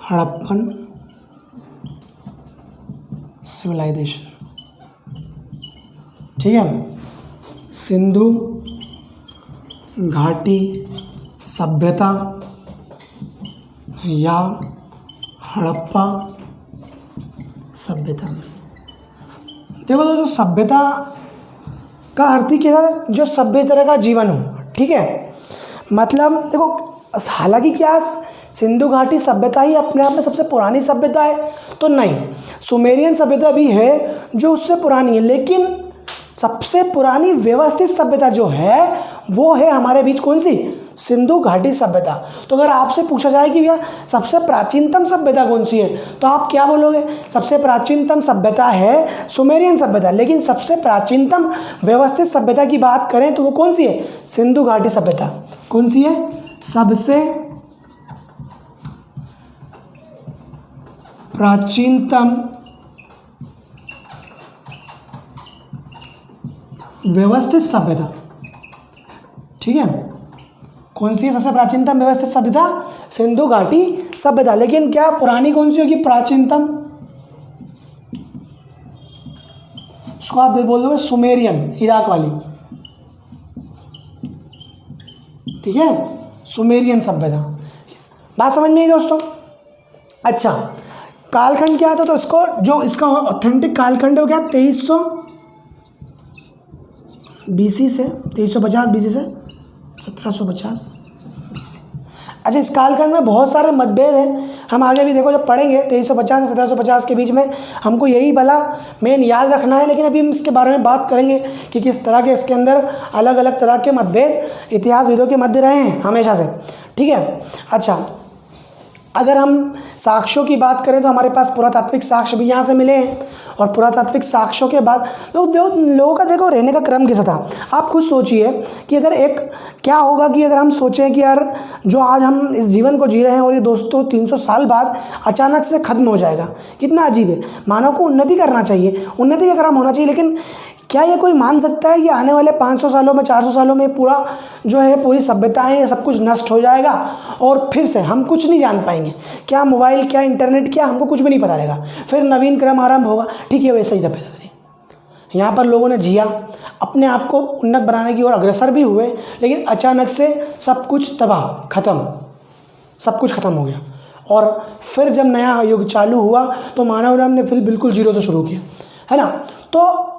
हड़प्पन सिविलाइजेशन, ठीक है। सिंधु घाटी सभ्यता या हड़प्पा सभ्यता। देखो दोस्तों, सभ्यता का अर्थ ही क्या है? जो सभ्य तरह का जीवन हो, ठीक है। मतलब देखो, हालांकि क्या सिंधु घाटी सभ्यता ही अपने आप में सबसे पुरानी सभ्यता है? तो नहीं, सुमेरियन सभ्यता भी है जो उससे पुरानी है, लेकिन सबसे पुरानी व्यवस्थित सभ्यता जो है वो है हमारे बीच कौन सी? सिंधु घाटी सभ्यता। तो अगर आपसे पूछा जाए कि भैया सबसे प्राचीनतम सभ्यता कौन सी है, तो आप क्या बोलोगे? सबसे प्राचीनतम सभ्यता है सुमेरियन सभ्यता, लेकिन सबसे प्राचीनतम व्यवस्थित सभ्यता की बात करें तो वो कौन सी है? सिंधु घाटी सभ्यता। कौन सी है? सबसे प्राचीनतम व्यवस्थित सभ्यता। ठीक है, कौन सी है सबसे प्राचीनतम व्यवस्थित सभ्यता? सिंधु घाटी सभ्यता। लेकिन क्या पुरानी कौन सी होगी? प्राचीनतम, उसको आप बोल दोगे सुमेरियन, इराक वाली। ठीक है, सुमेरियन सभ्यता। बात समझ में आई दोस्तों? अच्छा, कालखंड क्या था? तो इसको जो इसका ऑथेंटिक कालखंड है वो क्या? 2300 BC से 2350 BC से 1750 BC। अच्छा, इस कालखंड में बहुत सारे मतभेद हैं, हम आगे भी देखो जब पढ़ेंगे 2350 से 1750 के बीच में हमको यही भला मेन याद रखना है। लेकिन अभी हम इसके बारे में बात करेंगे कि किस तरह के इसके अंदर अलग अलग तरह के मतभेद इतिहासविदों के मध्य रहे हैं हमेशा से। ठीक है, अच्छा, अगर हम साक्ष्यों की बात करें तो हमारे पास पुरातात्विक साक्ष्य भी यहाँ से मिले हैं, और पुरातात्विक साक्ष्यों के बाद तो लोगों का देखो रहने का क्रम कैसा था। आप खुद सोचिए कि अगर एक क्या होगा कि अगर हम सोचें कि यार जो आज हम इस जीवन को जी रहे हैं और ये दोस्तों 300 साल बाद अचानक से ख़त्म हो जाएगा, कितना अजीब है। मानव को उन्नति करना चाहिए, उन्नति का क्रम होना चाहिए, लेकिन क्या ये कोई मान सकता है कि आने वाले 500 सालों में 400 सालों में पूरा जो है पूरी सभ्यताएं ये सब कुछ नष्ट हो जाएगा और फिर से हम कुछ नहीं जान पाएंगे? क्या मोबाइल, क्या इंटरनेट, क्या हमको कुछ भी नहीं पता रहेगा, फिर नवीन क्रम आरंभ होगा। ठीक है, वैसे ही सभ्यता थी। यहाँ पर लोगों ने जिया, अपने आप को उन्नत बनाने की ओर अग्रसर भी हुए, लेकिन अचानक से सब कुछ तबाह, ख़त्म, सब कुछ ख़त्म हो गया। और फिर जब नया युग चालू हुआ तो मानव ने फिर बिल्कुल जीरो से शुरू किया, है ना। तो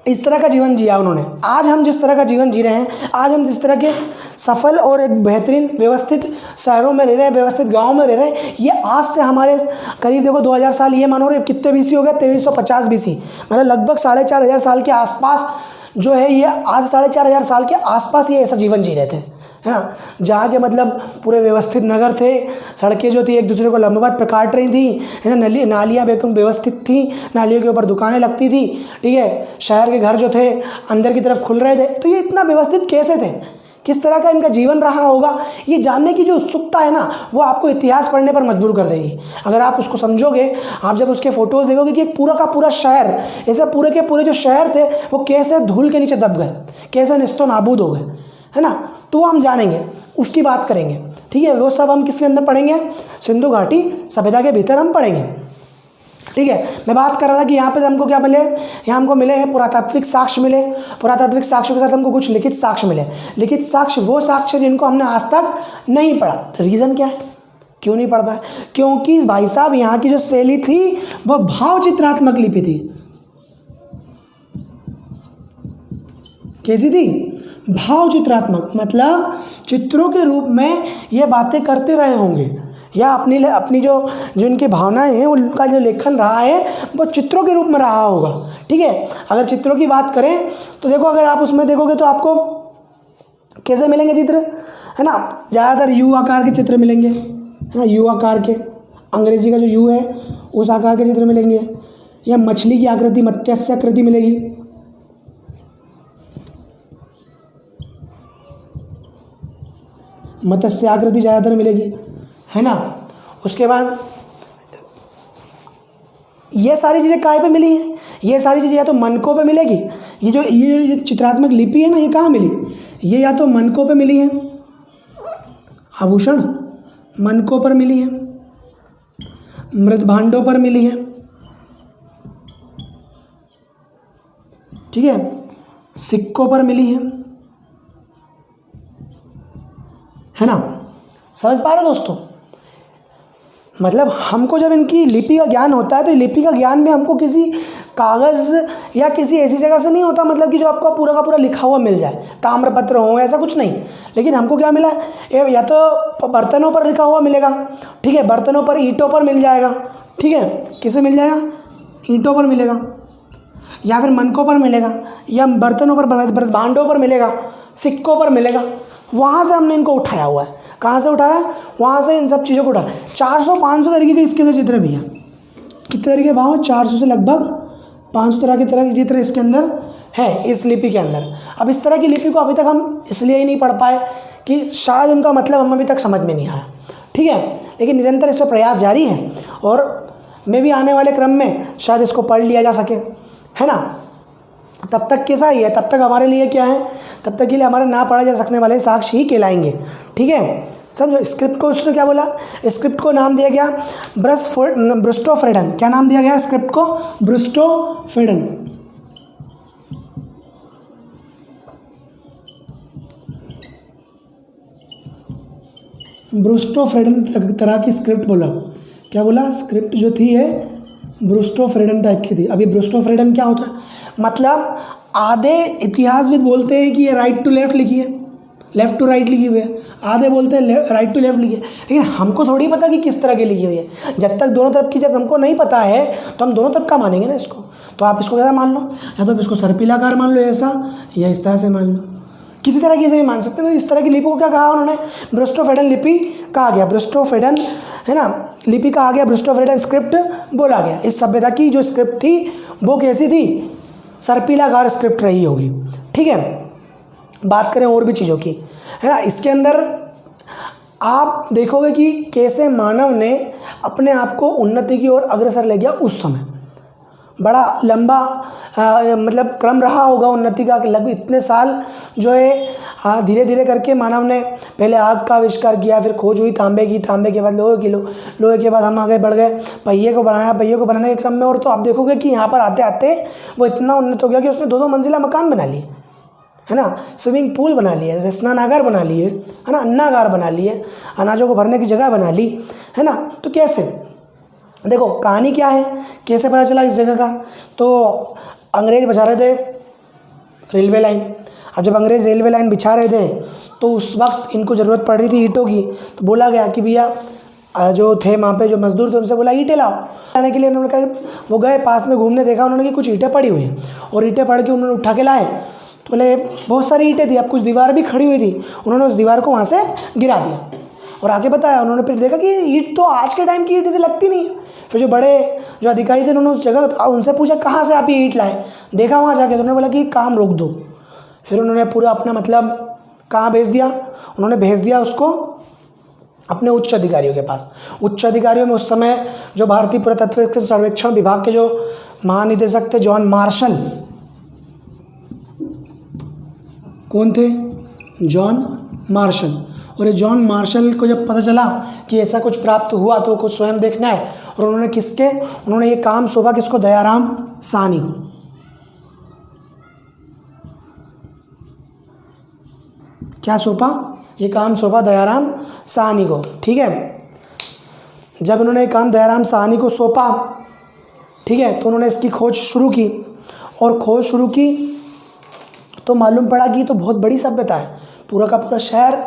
इस तरह का जीवन जिया उन्होंने। आज हम जिस तरह का जीवन जी रहे हैं, आज हम जिस तरह के सफल और एक बेहतरीन व्यवस्थित शहरों में रह रहे हैं, व्यवस्थित गाँव में रह रहे हैं, ये आज से हमारे करीब देखो 2000 साल, ये मानो कितने BC हो गया? 2350 BC, मतलब लगभग 4500 साल के आसपास जो है ये आज 4500 साल के आसपास ये ऐसा जीवन जी रहे थे, है ना। जहाँ के मतलब पूरे व्यवस्थित नगर थे, सड़कें जो थी एक दूसरे को लंबवत पे काट रही थी, है ना, नालियाँ बिल्कुल व्यवस्थित थी, नालियों के ऊपर दुकानें लगती थी। ठीक है, शहर के घर जो थे अंदर की तरफ खुल रहे थे। तो ये इतना व्यवस्थित कैसे थे? किस तरह का इनका जीवन रहा होगा? ये जानने की जो उत्सुकता है ना, वो आपको इतिहास पढ़ने पर मजबूर कर देगी। अगर आप उसको समझोगे, आप जब उसके फ़ोटोज़ देखोगे कि एक पूरा का पूरा शहर, ऐसे पूरे के पूरे जो शहर थे वो कैसे धूल के नीचे दब गए, कैसे निस्तो नाबूद हो गए, है ना। तो हम जानेंगे, उसकी बात करेंगे। ठीक है, वो सब हम किसके अंदर पढ़ेंगे? सिंधु घाटी सभ्यता के भीतर हम पढ़ेंगे। ठीक है, मैं बात कर रहा था कि यहाँ पे हमको क्या मिले? यहाँ हमको मिले हैं पुरातात्विक साक्ष्य मिले। पुरातात्विक साक्ष्य के साथ हमको कुछ लिखित साक्ष्य मिले। लिखित साक्ष्य वो साक्ष्य जिनको हमने आज तक नहीं पढ़ा। रीज़न क्या है, क्यों नहीं पढ़ पाए? क्योंकि भाई साहब यहाँ की जो शैली थी वह भाव चित्रात्मक लिपि थी। कैसी थी? भाव चित्रात्मक, मतलब चित्रों के रूप में ये बातें करते रहे होंगे, या अपनी जो इनकी भावनाएं हैं उनका जो लेखन रहा है वो चित्रों के रूप में रहा होगा। ठीक है, अगर चित्रों की बात करें तो देखो, अगर आप उसमें देखोगे तो आपको कैसे मिलेंगे चित्र, है ना। ज़्यादातर यू आकार के चित्र मिलेंगे, है ना, यू आकार के, अंग्रेजी का जो यू है उस आकार के चित्र मिलेंगे, या मछली की आकृति, मत्स्य आकृति मिलेगी। मत्स्य आकृति ज़्यादातर मिलेगी, है ना। उसके बाद ये सारी चीज़ें काय पे मिली हैं? ये सारी चीज़ें या तो मनकों पे मिलेगी। ये चित्रात्मक लिपि है ना, ये कहाँ मिली? ये या तो मनकों पे मिली है, आभूषण मनकों पर मिली है, मृदभांडों पर मिली है। ठीक है, सिक्कों पर मिली है ना। समझ पा रहे हो दोस्तों? मतलब हमको जब इनकी लिपि का ज्ञान होता है तो लिपि का ज्ञान भी हमको किसी कागज़ या किसी ऐसी जगह से नहीं होता, मतलब कि जो आपको पूरा का पूरा लिखा हुआ मिल जाए, ताम्रपत्र हो ऐसा कुछ नहीं। लेकिन हमको क्या मिला, या तो बर्तनों पर लिखा हुआ मिलेगा, ठीक है, बर्तनों पर, ईंटों पर मिल जाएगा, ठीक है, किसे मिल जाएगा, ईंटों पर मिलेगा, या फिर मनकों पर मिलेगा, या बर्तनों पर, भांडों पर मिलेगा, सिक्कों पर मिलेगा। वहाँ से हमने इनको उठाया हुआ है। कहाँ से उठाया, वहाँ से इन सब चीज़ों को उठाया। 400-500 तरीके के इसके अंदर चित्र भी हैं। कितने तरीके भाव, 400 से लगभग 500 तरह के चित्र इसके अंदर है, इस लिपि के अंदर। अब इस तरह की लिपि को अभी तक हम इसलिए ही नहीं पढ़ पाए कि शायद उनका मतलब हमें अभी तक समझ में नहीं आया, ठीक है, लेकिन निरंतर इस पर प्रयास जारी है और मैं भी आने वाले क्रम में शायद इसको पढ़ लिया जा सके, है ना। तब तक कैसा ही है, तब तक हमारे लिए क्या है, तब तक के लिए हमारे ना पढ़ा जा सकने वाले साक्ष्य ही कहलाएंगे, ठीक है। समझो, स्क्रिप्ट को उसने क्या बोला, स्क्रिप्ट को नाम दिया गया ब्रुस्टोफ्रेडन। क्या नाम दिया गया स्क्रिप्ट को, ब्रुस्टोफ्रेडन। ब्रुस्टोफ्रेडन तरह की स्क्रिप्ट बोला, क्या बोला, स्क्रिप्ट जो थी है ब्रुस्टोफ्रेडन टाइप की थी। अभी ब्रुस्टोफ्रेडन क्या होता है, मतलब आधे इतिहासविद बोलते हैं कि ये राइट टू लेफ्ट लिखी है, लेफ्ट टू राइट लिखी हुई है, आधे बोलते हैं राइट टू लेफ्ट लिखी है, लेकिन हमको थोड़ी पता कि किस तरह की लिखी हुई है। जब तक दोनों तरफ की जब हमको नहीं पता है तो हम दोनों तरफ का मानेंगे ना इसको। तो आप इसको कैसा मान लो, या तो इसको सर्पिलाकार मान लो ऐसा, या इस तरह से मान लो, किसी तरह की से मान सकते हैं। इस तरह की लिपि को क्या कहा उन्होंने, ब्रुस्टोफ्रेडन लिपि कहा गया, ब्रुस्टोफ्रेडन, है ना, लिपि कहा गया, ब्रुस्टोफ्रेडन स्क्रिप्ट बोला गया। इस सभ्यता की जो स्क्रिप्ट थी वो कैसी थी, सर्पिलाकार स्क्रिप्ट रही होगी, ठीक है। बात करें और भी चीज़ों की, है ना, इसके अंदर आप देखोगे कि कैसे मानव ने अपने आप को उन्नति की ओर अग्रसर ले गया। उस समय बड़ा लंबा मतलब क्रम रहा होगा उन्नति का, लगभग इतने साल जो है धीरे धीरे करके मानव ने पहले आग का आविष्कार किया, फिर खोज हुई तांबे की, तांबे के बाद लोहे की, लोहे के बाद हम आगे बढ़ गए, पहिए को बढ़ाया, पहिए को बनाने के क्रम में। और तो आप देखोगे कि यहाँ पर आते आते वो इतना उन्नत हो गया कि उसने 2-2 मंजिला मकान बना लिए, है ना, स्विमिंग पूल बना लिए, स्नानागार बना लिए, है ना, अन्नागार बना लिए, अनाजों को भरने की जगह बना ली, है ना। तो कैसे, देखो कहानी क्या है, कैसे पता चला इस जगह का। तो अंग्रेज बिछा रहे थे रेलवे लाइन। अब जब अंग्रेज रेलवे लाइन बिछा रहे थे तो उस वक्त इनको ज़रूरत पड़ रही थी ईंटों की। तो बोला गया कि भैया जो थे वहाँ पे जो मजदूर थे उनसे बोला ईंटें लाओ। लाने के लिए उन्होंने कहा, वो गए पास में घूमने, देखा उन्होंने कि कुछ ईंटें पड़ी हुई हैं, और ईंटें पड़ के उन्होंने उठा के लाए। तो बोले बहुत सारी ईंटें थी, अब कुछ दीवार भी खड़ी हुई थी, उन्होंने उस दीवार को वहाँ से गिरा दिया। और आगे बताया उन्होंने, फिर देखा कि ईंट तो आज के टाइम की ईंट से लगती नहीं है। फिर जो बड़े जो अधिकारी थे उन्होंने उस जगह उनसे पूछा कहाँ से आप ये ईंट लाए, देखा वहाँ जाके, तो उन्होंने बोला कि काम रोक दो। फिर उन्होंने पूरा अपना मतलब कहाँ भेज दिया, उन्होंने भेज दिया उसको अपने उच्च अधिकारियों के पास। उच्च अधिकारियों में उस समय जो भारतीय पुरातत्व सर्वेक्षण विभाग के जो महानिदेशक थे जॉन मार्शल, कौन थे, जॉन मार्शल। और ये जॉन मार्शल को जब पता चला कि ऐसा कुछ प्राप्त हुआ तो कुछ स्वयं देखना है, और उन्होंने ये काम सौंपा किसको, दयाराम साहनी को। क्या सौंपा, ये काम सौंपा दयाराम साहनी को, ठीक है। जब उन्होंने ये काम दयाराम साहनी को सौंपा, ठीक है, तो उन्होंने इसकी खोज शुरू की। और खोज शुरू की तो मालूम पड़ा कि तो बहुत बड़ी सभ्यता है, पूरा का पूरा शहर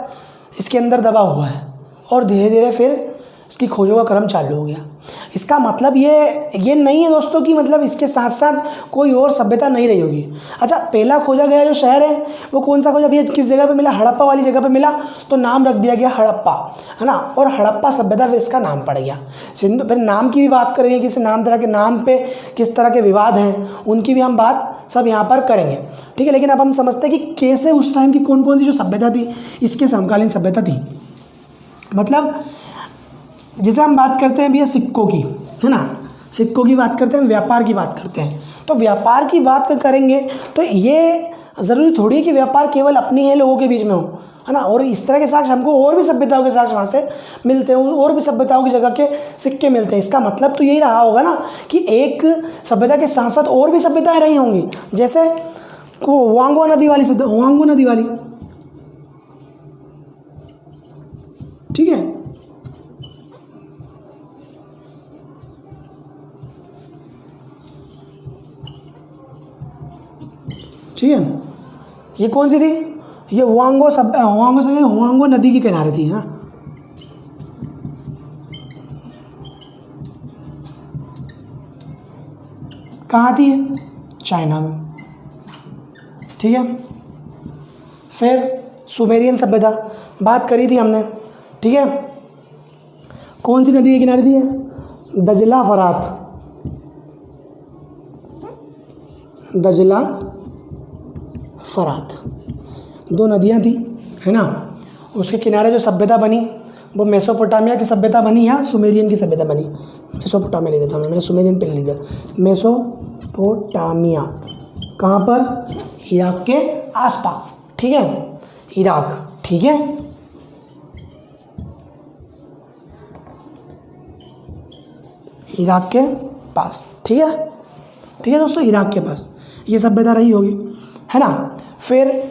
इसके अंदर दबा हुआ है। और धीरे धीरे फिर इसकी खोजों का क्रम चालू हो गया। इसका मतलब ये नहीं है दोस्तों कि मतलब इसके साथ साथ कोई और सभ्यता नहीं रही होगी। अच्छा, पहला खोजा गया जो शहर है वो कौन सा खोजा, भैया किस जगह पे मिला, हड़प्पा वाली जगह पे मिला, तो नाम रख दिया गया हड़प्पा, है ना। और हड़प्पा सभ्यता फिर इसका नाम पड़ गया सिंधु। फिर नाम की भी बात करेंगे कि इस नाम तरह के नाम पे किस तरह के विवाद हैं, उनकी भी हम बात सब यहाँ पर करेंगे, ठीक है। लेकिन अब हम समझते हैं कि कैसे उस टाइम की कौन कौन सी जो सभ्यता थी इसके समकालीन सभ्यता थी। मतलब जैसे हम बात करते हैं भैया सिक्कों की, है ना, सिक्कों की बात करते हैं, व्यापार की बात करते हैं। तो व्यापार की बात करेंगे तो ये ज़रूरी थोड़ी है कि व्यापार केवल अपनी है लोगों के बीच में हो, है ना। और इस तरह के साक्ष्य हमको और भी सभ्यताओं के साक्ष्य वहाँ से मिलते हैं, और भी सभ्यताओं की जगह के सिक्के मिलते हैं। इसका मतलब तो यही रहा होगा ना कि एक सभ्यता के साथ साथ और भी सभ्यताएँ रही होंगी। जैसे वांगो नदी वाली सभ्यता, वांगो नदी वाली, ठीक है, ठीक है। ये कौन सी थी? ये हुआंगो नदी के किनारे थी, है ना। कहाँ थी? चाइना में, ठीक है। फिर सुमेरियन सभ्यता बात करी थी हमने, ठीक है। कौन सी नदी के किनारे थी? दजला फरात, दजला फरात, दो नदियाँ थी, है ना। उसके किनारे जो सभ्यता बनी वो मेसोपोटामिया की सभ्यता बनी या सुमेरियन की सभ्यता बनी? मेसोपोटामिया ले था मैंने, सुमेरियन पे ले लिया। मेसोपोटामिया कहाँ पर? इराक के आसपास, ठीक है। इराक, ठीक है। इराक के पास, ठीक है, ठीक है दोस्तों, इराक के पास ये सभ्यता रही होगी, है ना। फिर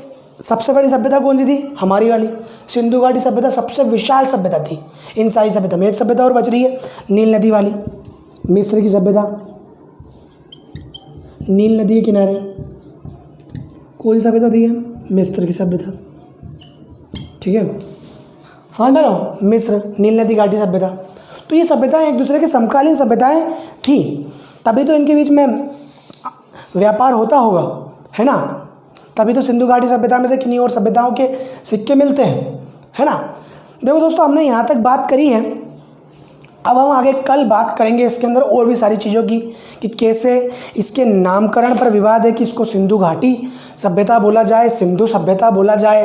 सबसे बड़ी सभ्यता कौन सी थी? हमारी वाली सिंधु घाटी सभ्यता सबसे विशाल सभ्यता थी। इन सारी सभ्यता में एक सभ्यता और बच रही है, नील नदी वाली, मिस्र की सभ्यता। नील नदी के किनारे कौन सी सभ्यता थी? मिस्र की सभ्यता, ठीक है। समझ में रहा हूँ? मिस्र, नील नदी घाटी सभ्यता। तो ये सभ्यताएं एक दूसरे के समकालीन सभ्यताएं थी, तभी तो इनके बीच में व्यापार होता होगा, है ना। तभी तो सिंधु घाटी सभ्यता में से किन्हीं और सभ्यताओं के सिक्के मिलते हैं, है ना। देखो दोस्तों, हमने यहाँ तक बात करी है, अब हम आगे कल बात करेंगे इसके अंदर और भी सारी चीज़ों की, कि कैसे इसके नामकरण पर विवाद है कि इसको सिंधु घाटी सभ्यता बोला जाए, सिंधु सभ्यता बोला जाए,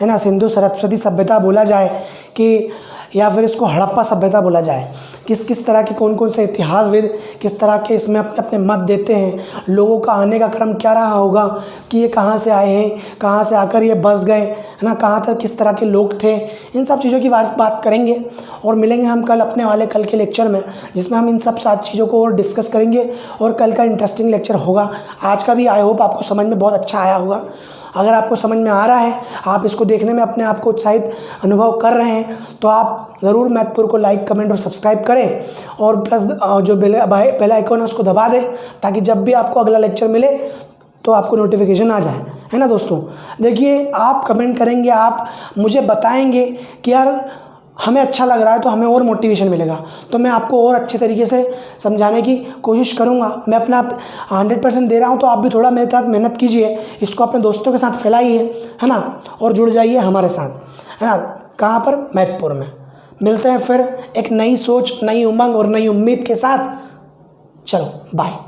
है ना, सिंधु सरस्वती सभ्यता बोला जाए, कि या फिर इसको हड़प्पा सभ्यता बोला जाए। किस किस तरह के कौन कौन से इतिहासविद किस तरह के इसमें अपने अपने मत देते हैं। लोगों का आने का क्रम क्या रहा होगा, कि ये कहाँ से आए हैं, कहाँ से आकर ये बस गए, है ना, कहाँ तक किस तरह के लोग थे। इन सब चीज़ों की बात करेंगे और मिलेंगे हम कल अपने वाले कल के लेक्चर में, जिसमें हम इन सब सात चीज़ों को और डिस्कस करेंगे। और कल का इंटरेस्टिंग लेक्चर होगा। आज का भी आई होप आपको समझ में बहुत अच्छा आया होगा। अगर आपको समझ में आ रहा है, आप इसको देखने में अपने आप को उत्साहित अनुभव कर रहे हैं, तो आप ज़रूर मैथपुर को लाइक, कमेंट और सब्सक्राइब करें, और प्लस जो बेल आइकन है उसको दबा दें, ताकि जब भी आपको अगला लेक्चर मिले तो आपको नोटिफिकेशन आ जाए, है ना दोस्तों। देखिए, आप कमेंट करेंगे, आप मुझे बताएंगे कि यार हमें अच्छा लग रहा है, तो हमें और मोटिवेशन मिलेगा, तो मैं आपको और अच्छे तरीके से समझाने की कोशिश करूँगा। मैं अपना 100% दे रहा हूँ, तो आप भी थोड़ा मेरे साथ मेहनत कीजिए, इसको अपने दोस्तों के साथ फैलाइए, है ना, और जुड़ जाइए हमारे साथ, है ना। कहाँ पर? मैथपुर में। मिलते हैं फिर एक नई सोच, नई उमंग और नई उम्मीद के साथ। चलो बाय।